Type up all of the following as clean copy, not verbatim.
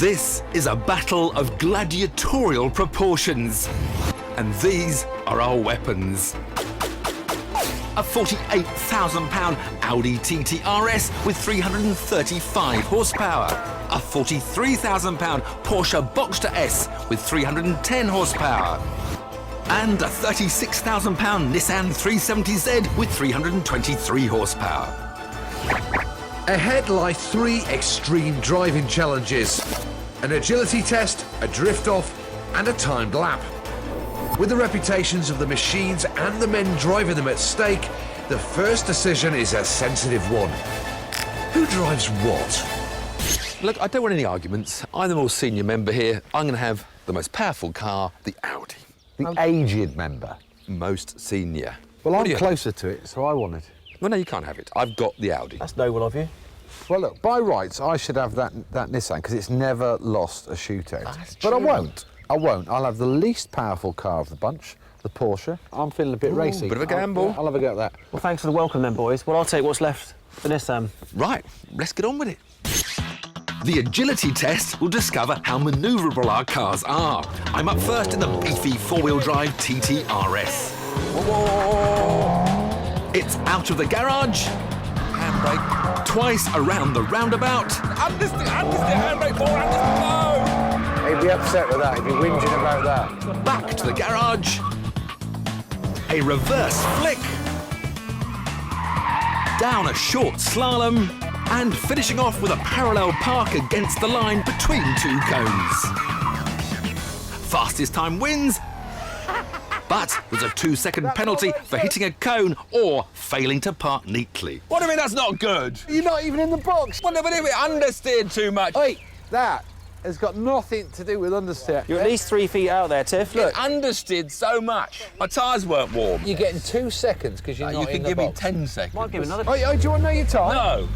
This is a battle of gladiatorial proportions. And these are our weapons. A £48,000 Audi TT RS with 335 horsepower. A £43,000 Porsche Boxter S with 310 horsepower. And a £36,000 Nissan 370Z with 323 horsepower. Ahead lie 3 extreme driving challenges. An agility test, a drift-off and a timed lap. With the reputations of the machines and the men driving them at stake, the first decision is a sensitive one. Who drives what? Look, I don't want any arguments. I'm the more senior member here. I'm going to have the most powerful car, the Audi. The aged member? Most senior. Well, I'm closer to it, so I want it. Well, no, you can't have it. I've got the Audi. That's noble of you. Well, look, by rights, I should have that Nissan, because it's never lost a shootout. That's but I true. won't. I won't. I'll have the least powerful car of the bunch, the Porsche. I'm feeling a bit racy. Bit of a gamble. I'll have a go at that. Well, thanks for the welcome then, boys. Well, I'll take what's left for Nissan. Right, let's get on with it. The agility test will discover how manoeuvrable our cars are. I'm up first in the beefy four-wheel drive TT RS. Whoa. It's out of the garage. Handbrake. Twice around the roundabout. Understeer, handbrake forward, no! He'd be upset with that. He'd be whinging about that. Back to the garage. A reverse flick. Down a short slalom. And finishing off with a parallel park against the line between 2 cones. Fastest time wins. But there's a 2-second penalty for hitting a cone or failing to park neatly. What do you mean that's not good? You're not even in the box. Well, no, but if it understeered too much. Wait, that has got nothing to do with understeer. You're at least 3 feet out there, Tiff. It understeered so much. My tyres weren't warm. You're getting 2 seconds because you're You not can in the give me box. 10 seconds. Might give another. Oh, do you want to know your time? No.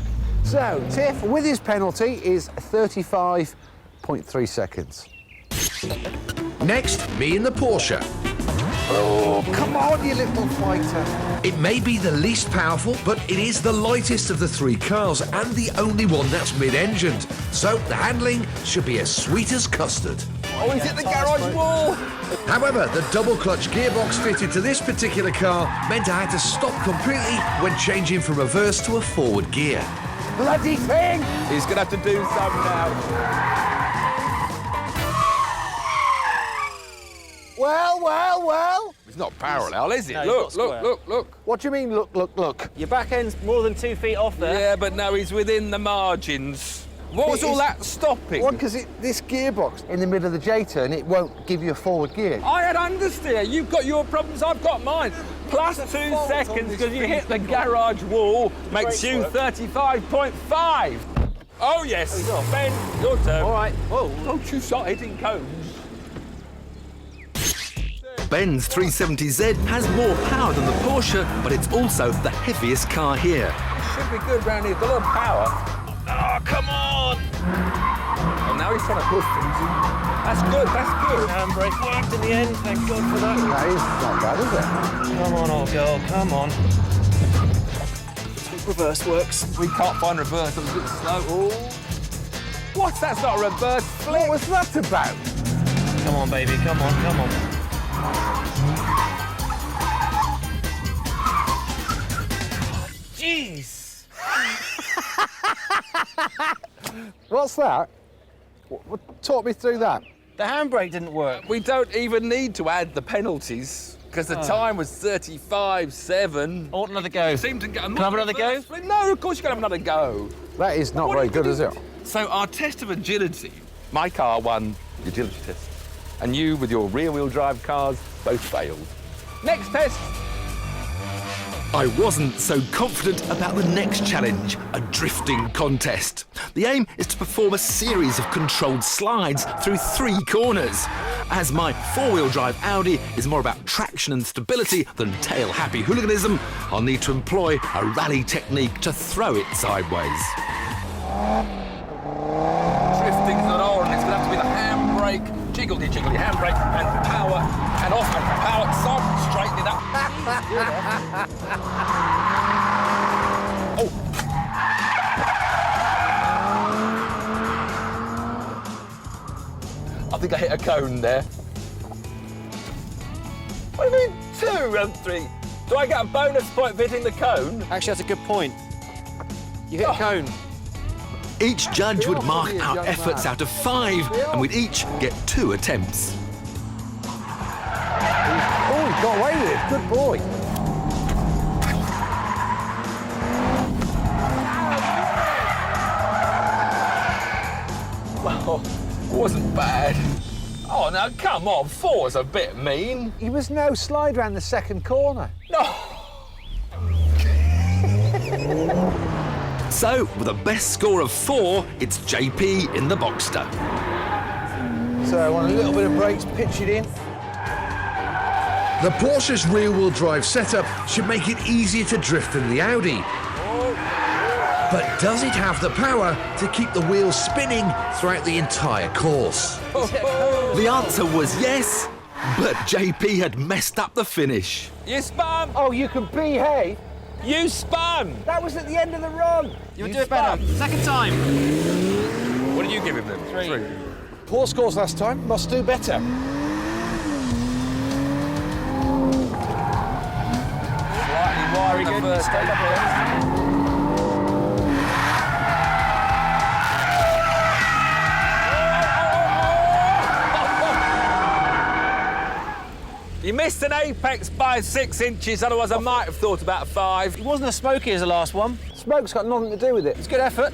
So, Tiff, with his penalty, is 35.3 seconds. Next, me in the Porsche. Oh, come on, you little fighter. It may be the least powerful, but it is the lightest of the 3 cars and the only one that's mid-engined. So the handling should be as sweet as custard. Oh, he's hit the garage wall. However, the double-clutch gearbox fitted to this particular car meant I had to stop completely when changing from reverse to a forward gear. Bloody thing! He's going to have to do some now. Well. It's not parallel, is it? No, Look, it's not square. look. What do you mean, look? Your back end's more than 2 feet off there. Yeah, but no, he's within the margins. What was all that stopping? Well, because this gearbox in the middle of the J-turn, it won't give you a forward gear. I had understeer. You've got your problems, I've got mine. Plus 2 seconds because you hit the garage wall makes you 35.5. Oh, yes. Ben, your turn. All right. Whoa. Don't you start hitting cones. Ben's 370Z has more power than the Porsche, but it's also the heaviest car here. Should be good round here. Got a lot of power. Oh, come on. Oh, now he's trying to push things. That's good. Handbrake worked in the end. Thank God for that. That is not bad, is it? Come on, old girl. Come on. Reverse works. We can't find reverse. That was a bit slow. Oh. What? That's not a reverse flick. What was that about? Come on, baby. Come on. Jeez. What's that? Talk me through that. The handbrake didn't work. We don't even need to add the penalties because the time was 35.7. I want another go. Seemed to go. Can I have another go? No, of course you can have another go. That is not What very are you good, is it? So our test of agility, my car won the agility test, and you with your rear-wheel drive cars both failed. Next test. I wasn't so confident about the next challenge, a drifting contest. The aim is to perform a series of controlled slides through 3 corners. As my 4-wheel drive Audi is more about traction and stability than tail-happy hooliganism, I'll need to employ a rally technique to throw it sideways. Drifting's not on, it's going to have to be the handbrake, jiggly handbrake, and power, and off, and power, straighten it up. Oh. think I hit a cone there. What do you mean 2 and 3? Do I get a bonus point for hitting the cone? Actually, that's a good point. You hit a cone. Each judge would mark our efforts out of 5, and we'd each get 2 attempts. Oh, he got away with it. Good boy. Well, it wasn't bad. Oh, now, come on, 4's a bit mean. He was no slide round the second corner. No. So, with a best score of 4, it's JP in the Boxster. So I want a little bit of brakes, pitch it in. The Porsche's rear-wheel drive setup should make it easier to drift than the Audi. But does it have the power to keep the wheels spinning throughout the entire course? The answer was yes, but JP had messed up the finish. You spun. Oh, you can behave. You spun. That was at the end of the run. You'll do it better. Second time. What did you give him then? 3. Poor scores last time. Must do better. Slightly wiry, good. First You missed an apex by 6 inches, otherwise I might have thought about a 5. It wasn't as smoky as the last one. Smoke's got nothing to do with it. It's good effort.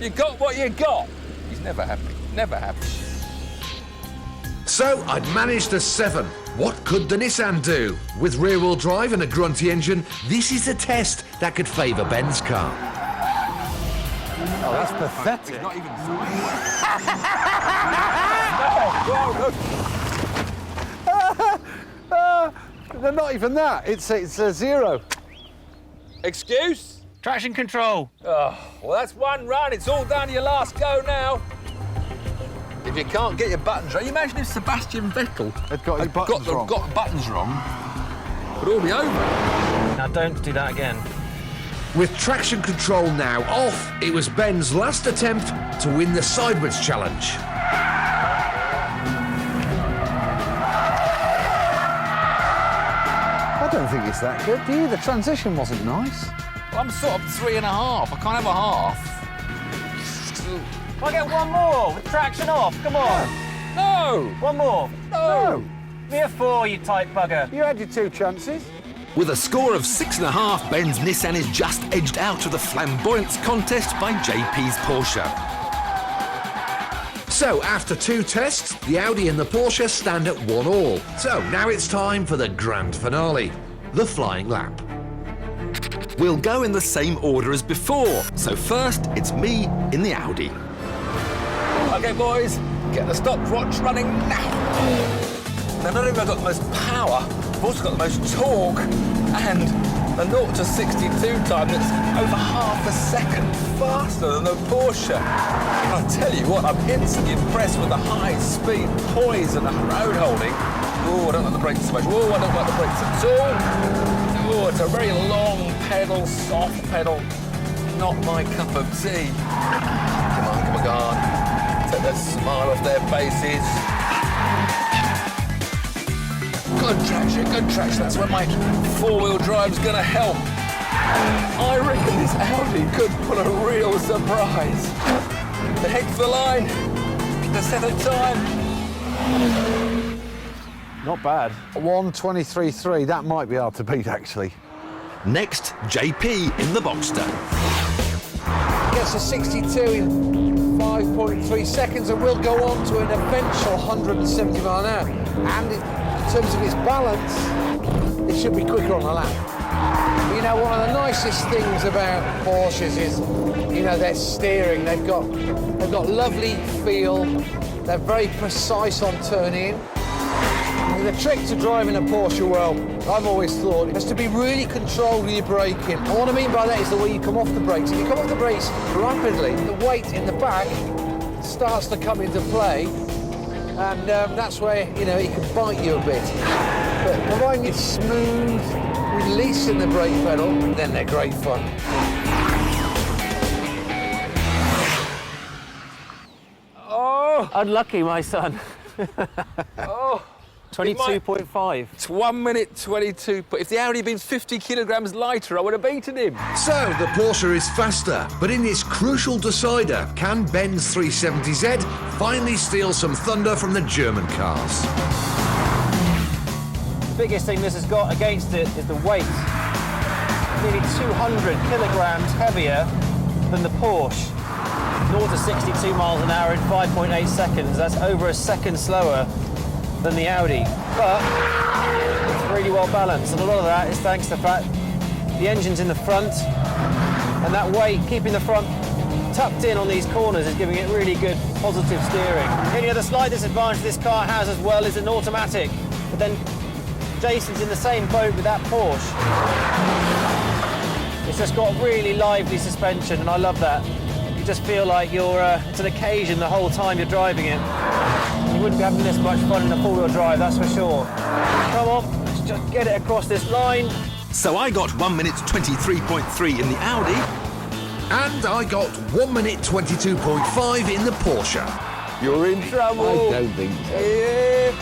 You got what you got. He's never happy, never happy. So I'd managed a 7. What could the Nissan do? With rear-wheel drive and a grunty engine, this is a test that could favour Ben's car. Oh, that's pathetic. Not even They're not even that. It's a 0. Excuse? Traction control. Oh, well, that's 1 run. It's all down to your last go now. If you can't get your buttons right, you imagine if Sebastian Vettel Had got his buttons wrong. got buttons wrong, it would all be over. Now don't do that again. With traction control now off, it was Ben's last attempt to win the sideways challenge. I don't think it's that good, do you? The transition wasn't nice. Well, I'm sort of 3.5. I can't have a half. Can I get one more with traction off? Come on. No! One more. No! Me a 4, you tight bugger. You had your 2 chances. With a score of 6.5, Ben's Nissan is just edged out of the flamboyance contest by JP's Porsche. So after 2 tests, the Audi and the Porsche stand at 1-1. So now it's time for the grand finale, the flying lap. We'll go in the same order as before. So first, it's me in the Audi. OK, boys, get the stopwatch running now. Now, not only have I got the most power, I've also got the most torque and a 0 to 62 time that's over half a second faster than the Porsche. And I'll tell you what, I'm instantly impressed with the high speed, poise and the road holding. Oh, I don't like the brakes so much. Oh, I don't like the brakes at all. Oh, it's a very long pedal, soft pedal. Not my cup of tea. Come on, come on. Take that smile off their faces. Good traction, that's where my 4-wheel drive's gonna help. I reckon this Audi could pull a real surprise. The head for the line, the set of time. Not bad. 1:23.3, that might be hard to beat, actually. Next, JP in the Boxster. Gets a 62 in 5.3 seconds and will go on to an eventual 170 mile an hour. And in terms of its balance, it should be quicker on the lap. You know, one of the nicest things about Porsches is, you know, their steering. They've got lovely feel. They're very precise on turning. And the trick to driving a Porsche well, I've always thought, is to be really controlled with your braking. And what I mean by that is the way you come off the brakes. If you come off the brakes rapidly, the weight in the back starts to come into play. And that's where, you know, it can bite you a bit. But providing it's smooth, releasing the brake pedal, then they're great fun. Oh, Unlucky, my son. Oh. 22.5. It's 1 minute 22. But if the Audi had been 50 kilograms lighter, I would have beaten him. So, the Porsche is faster, but in this crucial decider, can Ben's 370Z finally steal some thunder from the German cars? The biggest thing this has got against it is the weight. Nearly 200 kilograms heavier than the Porsche. 0 to 62 miles an hour in 5.8 seconds. That's over a second slower than the Audi. But it's really well balanced, and a lot of that is thanks to the fact the engine's in the front, and that weight, keeping the front tucked in on these corners, is giving it really good positive steering. The only other slight disadvantage this car has as well is an automatic, but then Jason's in the same boat with that Porsche. It's just got really lively suspension, and I love that. You just feel like it's an occasion the whole time you're driving it. You wouldn't be having this much fun in a four-wheel drive, that's for sure. Come on, let's just get it across this line. So I got 1 minute 23.3 in the Audi. And I got 1 minute 22.5 in the Porsche. You're in trouble. I don't think so. Yeah.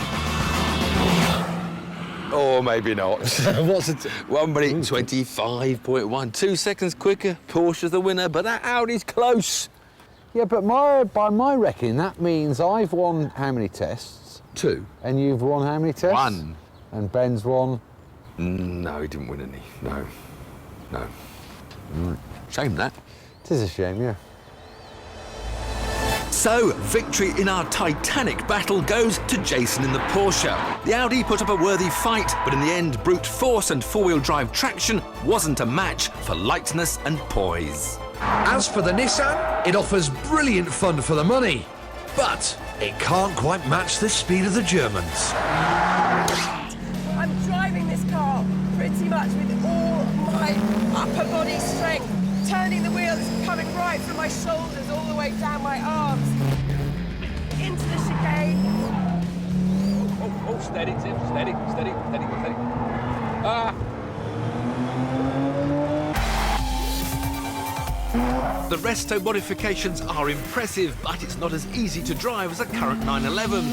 Or maybe not. What's it? 1 minute 25.1. 2 seconds quicker. Porsche's the winner, but that Audi's close. Yeah, but by my reckoning, that means I've won how many tests? 2. And you've won how many tests? 1. And Ben's won? No, he didn't win any. No. Shame that. It is a shame, yeah. So, victory in our titanic battle goes to Jason in the Porsche. The Audi put up a worthy fight, but in the end, brute force and four-wheel drive traction wasn't a match for lightness and poise. As for the Nissan, it offers brilliant fun for the money, but it can't quite match the speed of the Germans. I'm driving this car pretty much with all my upper body strength. Turning the wheel is coming right from my shoulders all the way down my arms. Into the chicane. Oh, steady, Tiff. Steady. The resto modifications are impressive, but it's not as easy to drive as a current 911.